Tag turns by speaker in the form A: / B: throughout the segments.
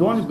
A: 2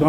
A: 2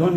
A: 2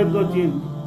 A: 1 2 3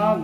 A: 1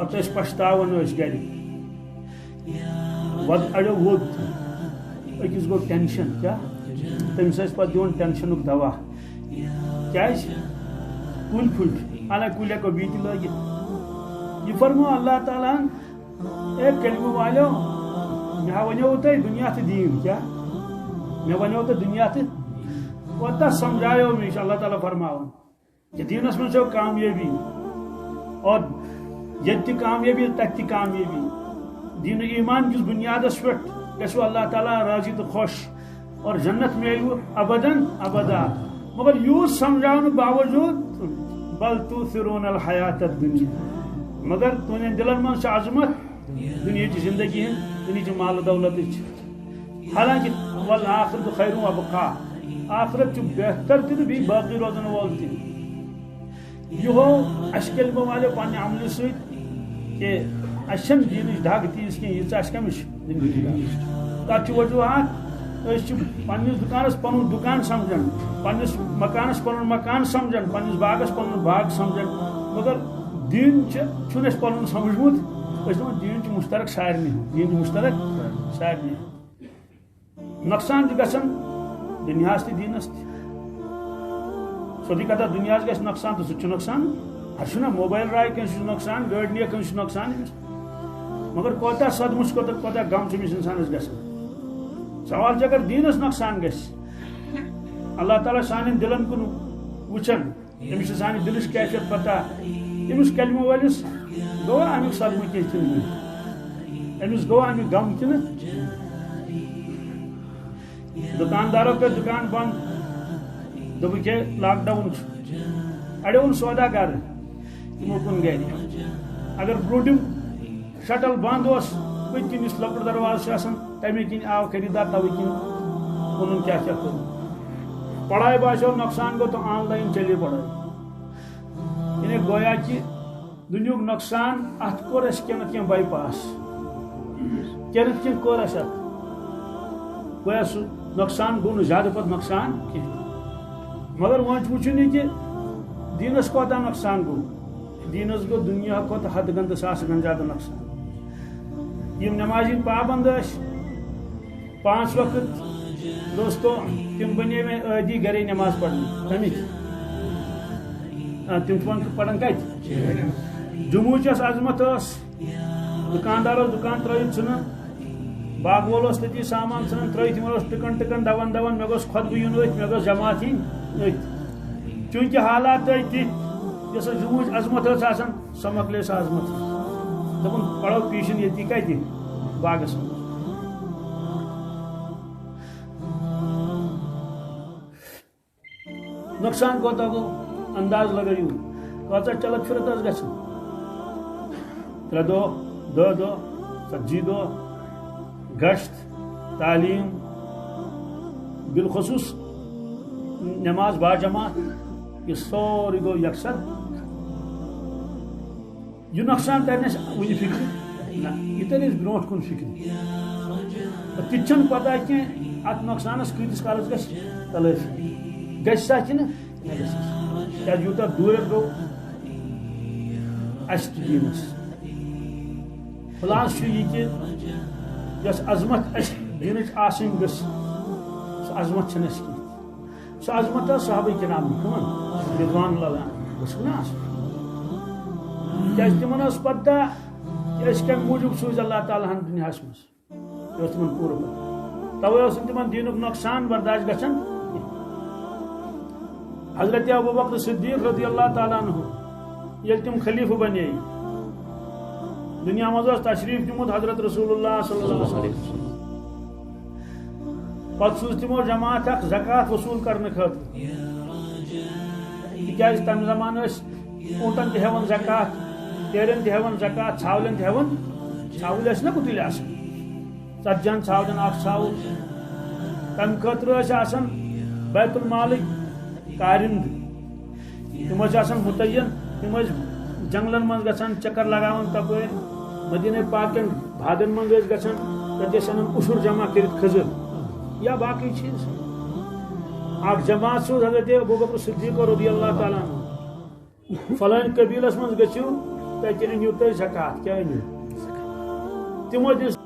A: پتہ پشتاون گر with اڑو would اکس گو ٹینشن کیا تمس پتہ دون ٹینشن دوا کیا کل پھٹ حالانکہ کل ہیکو بیت لگت یہ فرمو اللہ تعالیٰ اے کلمہ والو مے ونیو تہ دنیا تو دین کیا مے ونیو تو دنیا تو وتہ سمجھایو مش اللہ تعالیٰ فرماون کہ دینس من چھو کامیابی اور یت کامیابی تت کامیابی دین ایمان کس بنیادس پہ گھو اللہ تعالیٰ راضی تو خوش اور جنت میلو ابداً ابدا مگر یوت سمجھاؤن باوجود بل تؤثرون الحیات الدنیا مگر تہذ دلن من عظمت دنیا کی زندگی دنیا کی مال دولت حالانکہ والآخرت خیر و ابقا آخرت بہتر تہ باقی روزن وول تہ یہ کلمہ والے پنہ عمل ست کہ اچھن دینچ دگ تیز کی کمش تک وجوہات پنس دکانس پن دکان سمجھان پنس مکانس پن مکان سمجھان پنس باغس پن باغ سمجھان مگر دین چھن اس پن سمجھمت دین مشترک سارے دین مشترک سارے نقصان گھن دنیاس تہ دینس تہ سیودی کتھا دنیاس گھس نقصان تو سہ نقصان ہر موبائل رائے کنس نقصان گاڑی نی کنس نقصان مگر کوتہ صدمہ کوتہ غم امس انسانس گژھان سوال اگر دینس نقصان گھس اللہ تعالیٰ سان دلن کن وچان امس سان دلچ کیفیت پتہ امس کلمہ ولس گو امیک صدمہ کی امس گو امیک غم کن دکانداروں کر دکان بند دپک لاک ڈاؤن اڑو سودا گر تمو کن گر اگر بروٹم شٹل بند پت کن اس لکڑ درواز تمے کن آو خریدار توے کن ان کیا کر پڑھائی باسو نقصان گو تو آن لائن چلے پڑھائی یعنی گویا کہ دنیا نقصان ات کور اس کینت کین بائی پاس کینت کین کور اس گویا سو نقصان گو زیادہ پت نقصان کی مگر وچ وچن یہ کہ دینس کوتا نقصان گو دینس گو دنیا کھت حد گند ساس گن زیادہ نقصان یم نمازی پابند 5 وقت دوستو تم بنے میں عادی گھرے نماز پڑھنے تمک تم پڑھن کت جموچ عظمت دکاندار دکان ترت ھن باغ وول تی سامان ھن ترت تمہ ٹکن ٹکن دون دون مے گوس خطبہ یون ات مے گوس جماعت ین چونکہ حالات تھی یس جموچ عظمت سہ مکلے سہ عظمت دپن پڑھو پیشن یتی کت باغس نقصان کوتا گو انداز لگائیو کوتا چلت پھرت گھن 3 دہ 10 دہ 40 دہ گشت تعلیم بالخصوص نماز باجماعت یہ سوری گو یکسر یہ نقصان ترنس ون فکر نا یہ ترس برو کن فکر تیچن پتہ کی ات نقصانس کتس کالس گھس تلافی گھسا کہ یوتہ دور گو اس دینس خلاص یہ کہ یس عظمت اس دینچ آسن گس سہ عظمت اس کی سہ عظمت صحابہ کرام کمن رضوان اللہ گھس نا کیا تمن پتہ کہ کم موجود سوز اللہ تعالیٰ ہن دنیاس مز تمن پور توے تمن دینک نقصان برداشت گھن حضرت ابوبکر صدیق رضی اللہ تعالیٰ عنہ یل تم خلیفہ بنے دنیا مز تشریف نمت حضرت رسول اللہ صلی اللہ علیہ وسلم پتہ سوز تمو جماعت اخ زکات وصول کرنے خاطر تکیاز تمہ زمان اونٹن تہ ہیون زکات تیرن تہ ہیون زکات ژھاولن تہ ہیون ژھاول نا گتل آسان 40 ژھاولن اخ ژھاول تمہ خاطر آسان بیت المالک کارند تم متعین تم جنگلن من گھان چکر لگاون تپر مدینہ پاکن بادن من گھان تک اشر جمع کرت کھزر یا باقی چیز اخ جماعت حضرت ابوبکر صدیق رضی اللہ تعالیٰ عنہ فلان قبیلس من گھو تتہِ أنِو تُہۍ زکات کیٛاہ أنِو تِمو دِژ